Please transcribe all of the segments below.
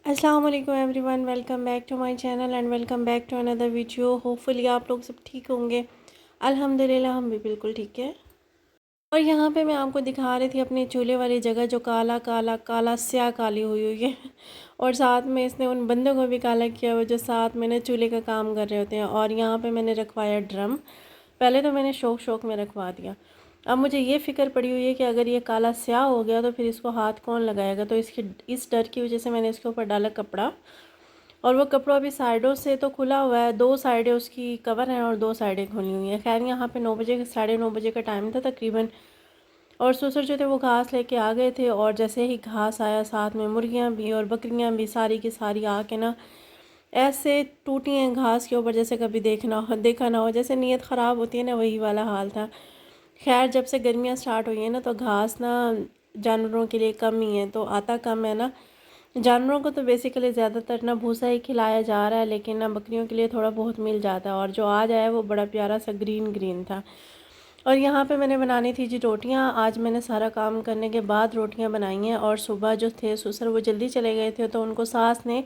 अस्सलाम वालेकुम everyone, welcome back to my channel and welcome back to another video. Hopefully आप लोग सब ठीक होंगे। अल्हम्दुलिल्लाह हम भी बिल्कुल ठीक है। और यहाँ पे मैं आपको दिखा रही थी अपने चूल्हे वाली जगह जो काला काला काला स्याह काली हुई हुई है और साथ में इसने उन बंदों को भी काला किया हुआ जो साथ में ना चूल्हे का काम कर रहे होते हैं। और यहाँ पे मैंने रखवाया ड्रम। पहले तो मैंने शौक शौक में रखवा दिया। अब मुझे ये फ़िक्र पड़ी हुई है कि अगर ये काला स्याह हो गया तो फिर इसको हाथ कौन लगाएगा। तो इसकी इस डर की वजह से मैंने इसके ऊपर डाला कपड़ा। और वो कपड़ा अभी साइडों से तो खुला हुआ है, दो साइडें उसकी कवर हैं और दो साइडें खुली हुई हैं। खैर यहाँ पे 9 बजे 9:30 बजे का टाइम था तकरीबन। और ससुर जो थे वो घास लेके आ गए थे और जैसे ही घास आया साथ में मुर्गियाँ भी और बकरियाँ भी सारी की सारी आके ना ऐसे टूटी हैं घास के ऊपर जैसे कभी देखा ना हो, जैसे नीयत ख़राब होती है ना, वही वाला हाल था। खैर जब से गर्मियाँ स्टार्ट हुई हैं ना तो घास ना जानवरों के लिए कम ही है, तो आता कम है ना। जानवरों को तो बेसिकली ज़्यादातर ना भूसा ही खिलाया जा रहा है, लेकिन ना बकरियों के लिए थोड़ा बहुत मिल जाता है। और जो आज आया वो बड़ा प्यारा सा ग्रीन ग्रीन था। और यहाँ पे मैंने बनानी थी जी रोटियाँ। आज मैंने सारा काम करने के बाद रोटियाँ बनाई हैं। और सुबह जो थे ससुर वो जल्दी चले गए थे तो उनको सास ने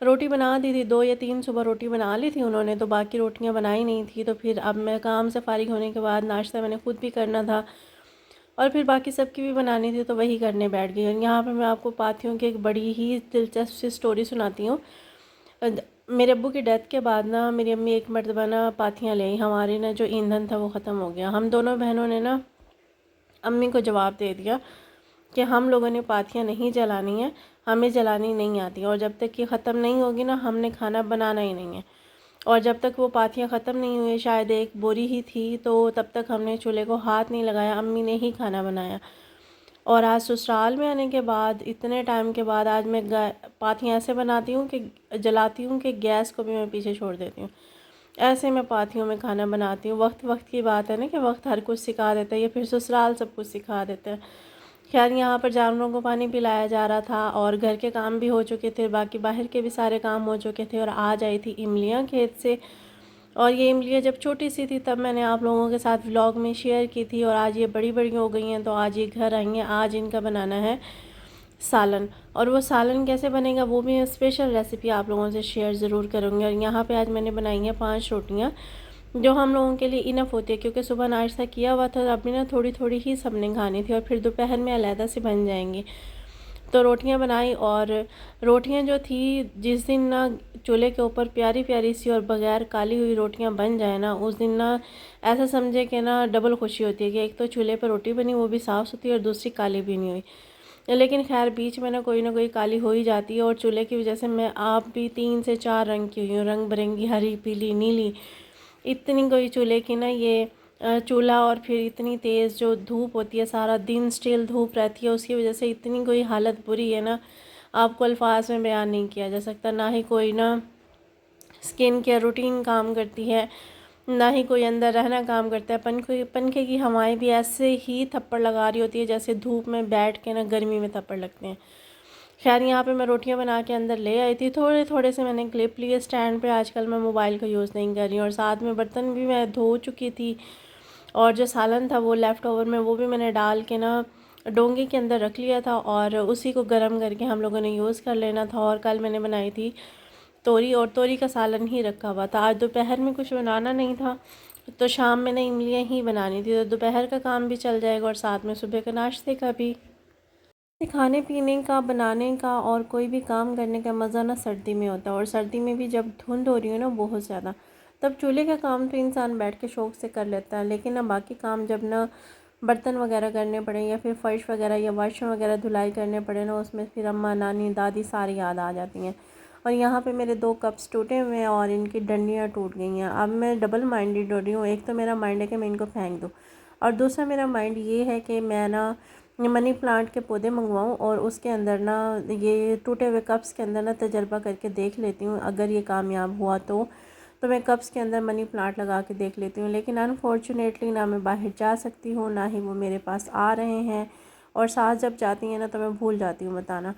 रोटी बना दी थी। 2 या 3 सुबह रोटी बना ली थी उन्होंने, तो बाकी रोटियाँ बनाई नहीं थी। तो फिर अब मैं काम से फ़ारिग होने के बाद नाश्ता मैंने खुद भी करना था और फिर बाकी सबकी भी बनानी थी, तो वही करने बैठ गई। और यहाँ पे मैं आपको पाथियों की एक बड़ी ही दिलचस्प सी स्टोरी सुनाती हूँ। मेरे अब्बू की डेथ के बाद ना मेरी अम्मी एक मरतबा ना पाथियाँ ले आई। हमारे ना जो ईंधन था वो ख़त्म हो गया। हम दोनों बहनों ने ना अम्मी को जवाब दे दिया कि हम लोगों ने पाथियाँ नहीं जलानी है, हमें जलानी नहीं आती और जब तक ये ख़त्म नहीं होगी ना हमने खाना बनाना ही नहीं है। और जब तक वो पाथियाँ ख़त्म नहीं हुई, शायद एक बोरी ही थी, तो तब तक हमने चूल्हे को हाथ नहीं लगाया, अम्मी ने ही खाना बनाया। और आज ससुराल में आने के बाद इतने टाइम के बाद आज मैं पाथियाँ ऐसे बनाती हूँ कि जलाती हूँ कि गैस को भी मैं पीछे छोड़ देती हूँ। ऐसे मैं पाथियों में खाना बनाती हूँ। वक्त वक्त की बात है ना कि वक्त हर कुछ सिखा देता है, या फिर ससुराल सब कुछ सिखा देता है। खैर यहाँ पर जानवरों को पानी पिलाया जा रहा था और घर के काम भी हो चुके थे, बाकी बाहर के भी सारे काम हो चुके थे। और आज आई थी इमलियाँ खेत से। और ये इमलियाँ जब छोटी सी थी तब मैंने आप लोगों के साथ व्लॉग में शेयर की थी, और आज ये बड़ी बड़ी हो गई हैं तो आज ये घर आई हैं। आज इनका बनाना है सालन। और वो सालन कैसे बनेगा वो भी मैं स्पेशल रेसिपी आप लोगों से शेयर ज़रूर करूँगी। और यहाँ पे आज मैंने बनाई हैं 5 रोटियाँ जो हम लोगों के लिए इनफ होती है, क्योंकि सुबह नाश्ता किया हुआ था, अभी ना थोड़ी थोड़ी ही सबने खानी थी और फिर दोपहर में अलहदा से बन जाएंगी। तो रोटियां बनाई। और रोटियां जो थी, जिस दिन ना चूल्हे के ऊपर प्यारी प्यारी सी और बग़ैर काली हुई रोटियां बन जाए ना, उस दिन ना ऐसा समझे कि ना डबल खुशी होती है कि एक तो चूल्हे पर रोटी बनी वो भी साफ़ सुथरी और दूसरी काली भी नहीं हुई। लेकिन खैर बीच में ना कोई काली हो ही जाती है। और चूल्हे की वजह से मैं आप भी 3 से 4 रंग की हुई हूँ, रंग बिरंगी, हरी पीली नीली। इतनी कोई चूल्हे की ना ये चूल्हा, और फिर इतनी तेज़ जो धूप होती है, सारा दिन स्टिल धूप रहती है, उसकी वजह से इतनी कोई हालत बुरी है ना, आपको अल्फाज में बयान नहीं किया जा सकता। ना ही कोई ना स्किन केयर रूटीन काम करती है, ना ही कोई अंदर रहना काम करता है। पंखे की हवाएं भी ऐसे ही थप्पड़ लगा रही होती है जैसे धूप में बैठ के ना गर्मी में थप्पड़ लगते हैं। खैर यहाँ पे मैं रोटियां बना के अंदर ले आई थी। थोड़े थोड़े से मैंने क्लिप लिए स्टैंड पे। आजकल मैं मोबाइल का यूज़ नहीं कर रही हूँ। और साथ में बर्तन भी मैं धो चुकी थी। और जो सालन था वो लेफ़्ट ओवर में वो भी मैंने डाल के ना डोंगे के अंदर रख लिया था, और उसी को गर्म करके हम लोगों ने यूज़ कर लेना था। और कल मैंने बनाई थी तोरी, और तोरी का सालन ही रखा हुआ था। आज दोपहर में कुछ बनाना नहीं था तो शाम में ना इमलियाँ ही बनानी थी, तो दोपहर का काम भी चल जाएगा और साथ में सुबह के नाश्ते का भी। खाने पीने का, बनाने का और कोई भी काम करने का मज़ा ना सर्दी में होता है। और सर्दी में भी जब धुंध हो रही हो ना बहुत ज़्यादा, तब चूल्हे का काम तो इंसान बैठ के शौक़ से कर लेता है। लेकिन ना बाकी काम जब ना बर्तन वगैरह करने पड़े, या फिर फ़र्श वगैरह या वाशरूम वगैरह धुलाई करने पड़े ना, उसमें फिर अम्मा, नानी, दादी सारी याद आ जाती हैं। और यहाँ पे मेरे 2 कप्स टूटे हुए हैं और इनकी डंडियाँ टूट गई हैं। अब मैं डबल माइंडेड हो रही हूँ। एक तो मेरा माइंड है कि मैं इनको फेंक दूँ, और दूसरा मेरा माइंड ये है कि मैं ना मनी प्लांट के पौधे मंगवाऊँ और उसके अंदर ना ये टूटे हुए कप्स के अंदर ना तजर्बा करके देख लेती हूँ। अगर ये कामयाब हुआ तो मैं कप्स के अंदर मनी प्लांट लगा के देख लेती हूँ। लेकिन अनफॉर्चुनेटली ना मैं बाहर जा सकती हूँ, ना ही वो मेरे पास आ रहे हैं। और साथ जब जाती हैं ना तो मैं भूल जाती हूँ बताना।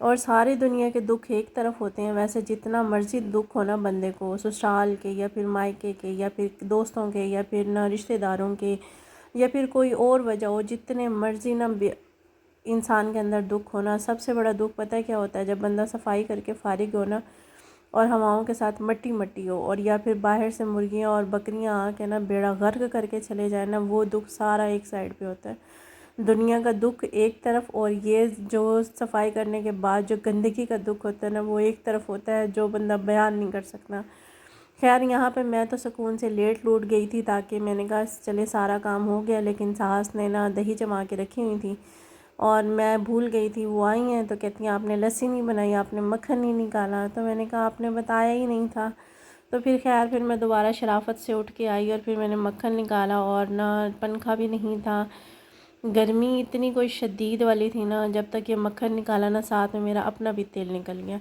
और सारी दुनिया के दुख एक तरफ होते हैं। वैसे जितना मर्ज़ी दुख हो ना बंदे को, ससुराल के या फिर मायके के या फिर दोस्तों के या फिर ना रिश्तेदारों के या फिर कोई और वजह हो, जितने मर्ज़ी ना इंसान के अंदर दुख होना। सबसे बड़ा दुख पता है क्या होता है? जब बंदा सफाई करके फारिग हो ना और हवाओं के साथ मट्टी मट्टी हो, और या फिर बाहर से मुर्गियाँ और बकरियाँ आके ना बेड़ा गर्क करके चले जाए ना, वो दुख सारा एक साइड पे होता है। दुनिया का दुख एक तरफ, और ये जो सफाई करने के बाद जो गंदगी का दुख होता है ना, वो एक तरफ होता है, जो बंदा बयान नहीं कर सकता। खैर यहाँ पे मैं तो सुकून से लेट लूट गई थी, ताकि मैंने कहा चले सारा काम हो गया, लेकिन सास ने ना दही जमा के रखी हुई थी और मैं भूल गई थी। वो आई हैं तो कहती हैं आपने लस्सी नहीं बनाई, आपने मक्खन नहीं निकाला। तो मैंने कहा आपने बताया ही नहीं था। तो फिर खैर फिर मैं दोबारा शराफत से उठ के आई और फिर मैंने मक्खन निकाला, और ना पंखा भी नहीं था। गर्मी इतनी कोई शदीद वाली थी ना, जब तक ये मक्खन निकाला ना, साथ में मेरा अपना भी तेल निकल गया।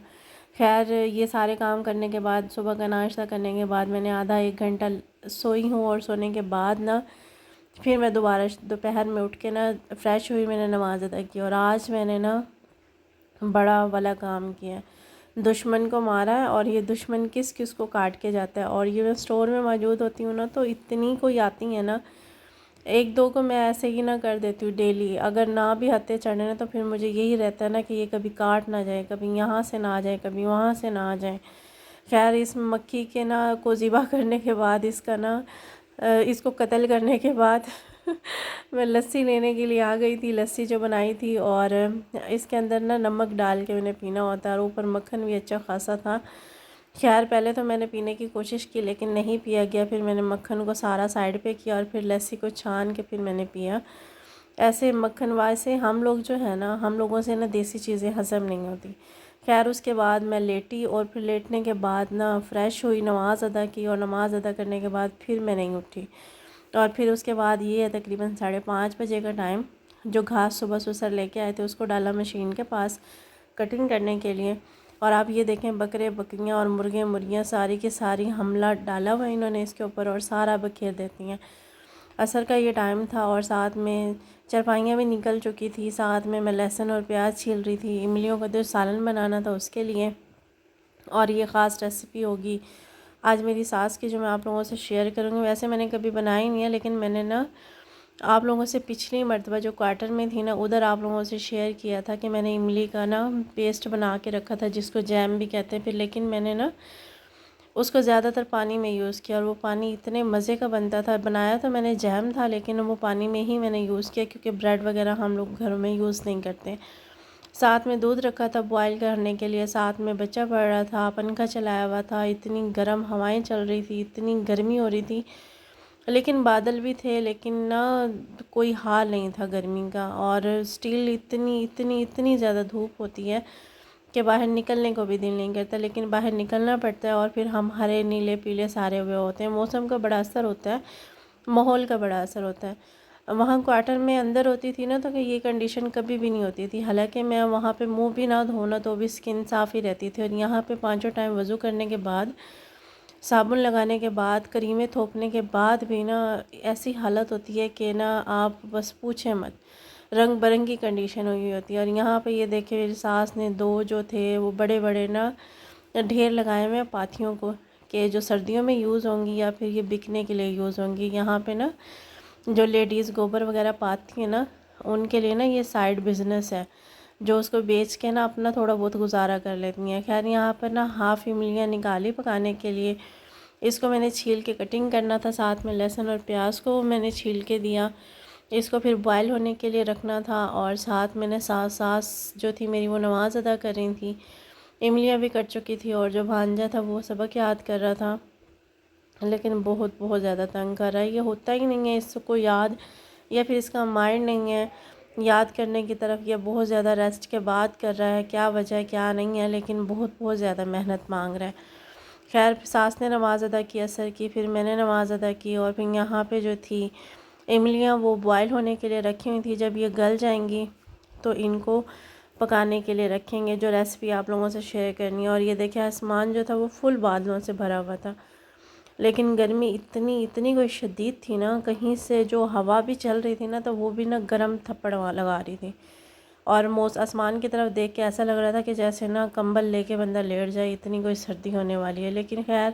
खैर ये सारे काम करने के बाद, सुबह का नाश्ता करने के बाद मैंने आधा एक घंटा सोई हूँ, और सोने के बाद ना फिर मैं दोबारा दोपहर में उठ के ना फ़्रेश हुई, मैंने नमाज़ अदा की। और आज मैंने ना बड़ा वाला काम किया है, दुश्मन को मारा है। और ये दुश्मन किस किस को काट के जाता है। और ये मैं स्टोर में मौजूद होती हूँ ना, तो इतनी कोई आती है ना, एक दो को मैं ऐसे ही ना कर देती हूँ डेली। अगर ना भी हत्ते चढ़े ना, तो फिर मुझे यही रहता है ना कि ये कभी काट ना जाए, कभी यहाँ से ना आ जाए, कभी वहाँ से ना आ जाए। खैर इस मक्खी के ना को ज़िबा करने के बाद, इसका ना इसको कत्ल करने के बाद मैं लस्सी लेने के लिए आ गई थी। लस्सी जो बनाई थी, और इसके अंदर ना नमक डाल के मैंने पीना होता है, और ऊपर मक्खन भी अच्छा खासा था। खैर पहले तो मैंने पीने की कोशिश की, लेकिन नहीं पिया गया। फिर मैंने मक्खन को सारा साइड पे किया और फिर लस्सी को छान के फिर मैंने पिया। ऐसे मक्खन वैसे हम लोग जो है ना, हम लोगों से ना देसी चीज़ें हज़म नहीं होती। खैर उसके बाद मैं लेटी, और फिर लेटने के बाद ना फ़्रेश हुई, नमाज़ अदा की, और नमाज़ अदा करने के बाद फिर मैं नहीं उठी। और फिर उसके बाद ये है तकरीबन 5:30 बजे का टाइम। जो घास सुबह सुसर लेके आए थे उसको डाला मशीन के पास कटिंग करने के लिए। और आप ये देखें, बकरे बकरियां और मुर्गे मुर्गियां सारी की सारी हमला डाला हुआ इन्होंने इसके ऊपर, और सारा बखेर देती हैं। असर का ये टाइम था, और साथ में चारपाइयाँ भी निकल चुकी थी। साथ में मैं लहसुन और प्याज छील रही थी, इमलियों का जो सालन बनाना था उसके लिए। और ये ख़ास रेसिपी होगी आज मेरी सास की, जो मैं आप लोगों से शेयर करूँगी। वैसे मैंने कभी बनाई नहीं है, लेकिन मैंने ना आप लोगों से पिछली मर्तबा जो क्वार्टर में थी ना, उधर आप लोगों से शेयर किया था कि मैंने इमली का ना पेस्ट बना के रखा था, जिसको जैम भी कहते हैं। फिर लेकिन मैंने ना उसको ज़्यादातर पानी में यूज़ किया, और वो पानी इतने मज़े का बनता था। बनाया तो मैंने जैम था, लेकिन वो पानी में ही मैंने यूज़ किया, क्योंकि ब्रेड वगैरह हम लोग घरों में यूज़ नहीं करते। साथ में दूध रखा था बॉयल करने के लिए, साथ में बच्चा पड़ रहा था, पंखा चलाया हुआ था, इतनी गर्म हवाएं चल रही थी, इतनी गर्मी हो रही थी। लेकिन बादल भी थे, लेकिन ना कोई हाल नहीं था गर्मी का। और स्टिल इतनी इतनी इतनी ज़्यादा धूप होती है कि बाहर निकलने को भी दिल नहीं करता, लेकिन बाहर निकलना पड़ता है। और फिर हम हरे नीले पीले सारे हुए होते हैं। मौसम का बड़ा असर होता है, माहौल का बड़ा असर होता है। वहाँ क्वार्टर में अंदर होती थी ना, तो कि ये कंडीशन कभी भी नहीं होती थी। हालांकि मैं वहाँ पे मुंह भी ना धोना तो भी स्किन साफ़ ही रहती थी। और यहाँ पे 5 टाइम वज़ू करने के बाद, साबुन लगाने के बाद, करीमें थोपने के बाद भी ना ऐसी हालत होती है कि ना आप बस पूछें मत, रंग बिरंगी कंडीशन हुई होती है। और यहाँ पे ये देखे मेरी सास ने दो जो थे वो बड़े बड़े ना ढेर लगाए हुए हैं पाथियों को, कि जो सर्दियों में यूज़ होंगी या फिर ये बिकने के लिए यूज़ होंगी। यहाँ पे ना जो लेडीज़ गोबर वगैरह पाती हैं ना, उनके लिए ना ये साइड बिज़नेस है, जो उसको बेच के ना अपना थोड़ा बहुत गुजारा कर लेती हैं। खैर यहाँ पर ना हाफ़ इमलियाँ निकाली पकाने के लिए। इसको मैंने छील के कटिंग करना था, साथ में लहसुन और प्याज को मैंने छील के दिया। इसको फिर बॉयल होने के लिए रखना था, और साथ मैंने सास जो थी मेरी वो नमाज़ अदा कर रही थी। इमलियाँ भी कट चुकी थी, और जो भांजा था वो सबक याद कर रहा था, लेकिन बहुत बहुत ज़्यादा तंग कर रहा है। ये होता ही नहीं है इसको याद, या फिर इसका माइंड नहीं है याद करने की तरफ, या बहुत ज़्यादा रेस्ट के बाद कर रहा है। क्या वजह है क्या नहीं है, लेकिन बहुत बहुत ज़्यादा मेहनत मांग रहा है। खैर सास ने नमाज़ अदा की असर की, फिर मैंने नमाज़ अदा की, और फिर यहाँ पे जो थी इमलियाँ वो बॉयल होने के लिए रखी हुई थी। जब ये गल जाएंगी तो इनको पकाने के लिए रखेंगे, जो रेसिपी आप लोगों से शेयर करनी है। और ये देखिए आसमान जो था वो फुल बादलों से भरा हुआ था, लेकिन गर्मी इतनी इतनी कोई शदीद थी ना, कहीं से जो हवा भी चल रही थी ना, तो वो भी ना गर्म थप्पड़ लगा रही थी। और आसमान की तरफ देख के ऐसा लग रहा था कि जैसे ना कंबल लेके बंदा लेट जाए, इतनी कोई सर्दी होने वाली है। लेकिन खैर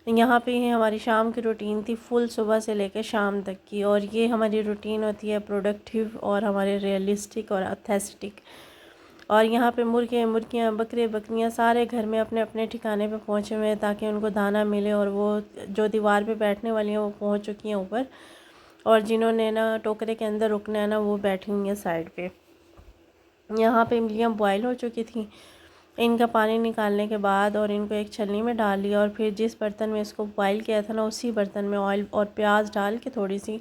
यहाँ पे ही हमारी शाम की रूटीन थी, फुल सुबह से लेकर शाम तक की। और ये हमारी रूटीन होती है प्रोडक्टिव और हमारे रियलिस्टिक और ऑथेंटिक। और यहाँ पे मुर्गे मुर्गियाँ बकरे बकरियाँ सारे घर में अपने अपने ठिकाने पे पहुँचे हुए हैं ताकि उनको दाना मिले। और वो जो दीवार पे बैठने वाली हैं वो पहुँच चुकी हैं ऊपर, और जिन्होंने ना टोकरे के अंदर रुकना है ना वो बैठी हुई हैं साइड पे। यहाँ पे इमलियाँ बॉयल हो चुकी थी। इनका पानी निकालने के बाद और इनको एक छलनी में डाल लिया, और फिर जिस बर्तन में इसको बॉयल किया था ना उसी बर्तन में ऑयल और प्याज डाल के थोड़ी सी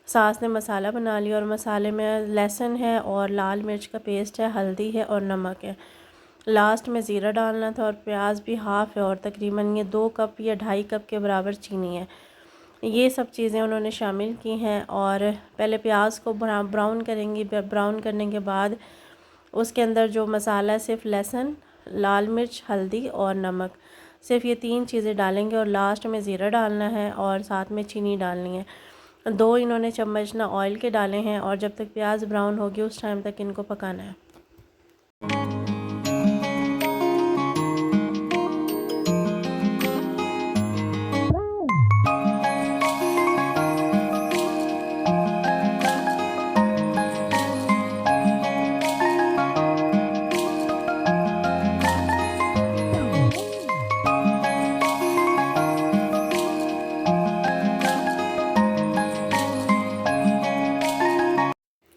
सास ने मसाला बना लिया। और मसाले में लहसुन है और लाल मिर्च का पेस्ट है, हल्दी है और नमक है। लास्ट में ज़ीरा डालना था, और प्याज भी हाफ़ है, और तकरीबन ये 2 कप या 2.5 कप के बराबर चीनी है। ये सब चीज़ें उन्होंने शामिल की हैं। और पहले प्याज को ब्राउन करेंगी। ब्राउन करने के बाद उसके अंदर जो मसाला है सिर्फ लहसुन, लाल मिर्च, हल्दी और नमक, सिर्फ ये 3 चीज़ें डालेंगे। और लास्ट में ज़ीरा डालना है और साथ में चीनी डालनी है। 2 इन्होंने चम्मच ना ऑयल के डाले हैं, और जब तक प्याज ब्राउन होगी उस टाइम तक इनको पकाना है।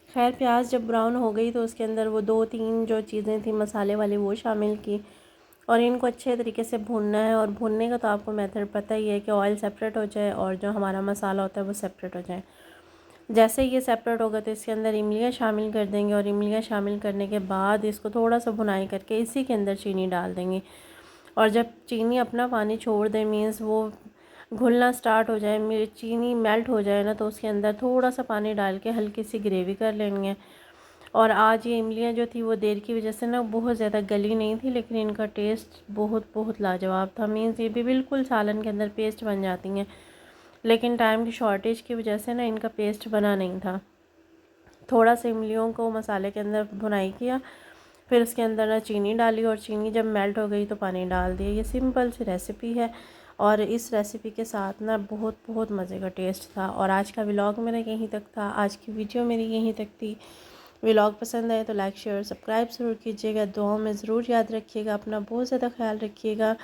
खैर प्याज जब ब्राउन हो गई तो उसके अंदर वो 2-3 जो चीज़ें थी मसाले वाली वो शामिल की, और इनको अच्छे तरीके से भूनना है। और भूनने का तो आपको मेथड पता ही है कि ऑयल सेपरेट हो जाए और जो हमारा मसाला होता है वो सेपरेट हो जाए। जैसे ये सेपरेट होगा तो इसके अंदर इमलियाँ शामिल कर देंगे, और इमलियाँ शामिल करने के बाद इसको थोड़ा सा भुनाई करके इसी के अंदर चीनी डाल देंगे। और जब चीनी अपना पानी छोड़ दे, मीन्स वो घुलना स्टार्ट हो जाए, चीनी मेल्ट हो जाए ना, तो उसके अंदर थोड़ा सा पानी डाल के हल्की सी ग्रेवी कर लेनी है। और आज ये इमलियाँ जो थी वो देर की वजह से ना बहुत ज़्यादा गली नहीं थी, लेकिन इनका टेस्ट बहुत बहुत लाजवाब था। मीन्स ये भी बिल्कुल सालन के अंदर पेस्ट बन जाती हैं, लेकिन टाइम की शॉर्टेज की वजह से ना इनका पेस्ट बना नहीं था। थोड़ा सा इमलियों को मसाले के अंदर भुनाई किया, फिर उसके अंदर ना चीनी डाली, और चीनी जब मेल्ट हो गई तो पानी डाल दिया। ये सिंपल सी रेसिपी है, और इस रेसिपी के साथ ना बहुत बहुत मज़े का टेस्ट था। और आज का व्लॉग मेरा यहीं तक था, आज की वीडियो मेरी यहीं तक थी। व्लॉग पसंद आए तो लाइक शेयर सब्सक्राइब ज़रूर कीजिएगा। दुआओं में ज़रूर याद रखिएगा, अपना बहुत ज़्यादा ख्याल रखिएगा।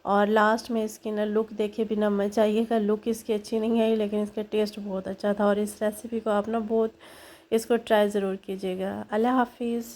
और लास्ट में इसकी ना लुक देखे बिना मत जाइएगा। लुक इसकी अच्छी नहीं आई, लेकिन इसका टेस्ट बहुत अच्छा था। और इस रेसिपी को आप ना बहुत इसको ट्राई ज़रूर कीजिएगा। अल्लाह हाफिज़।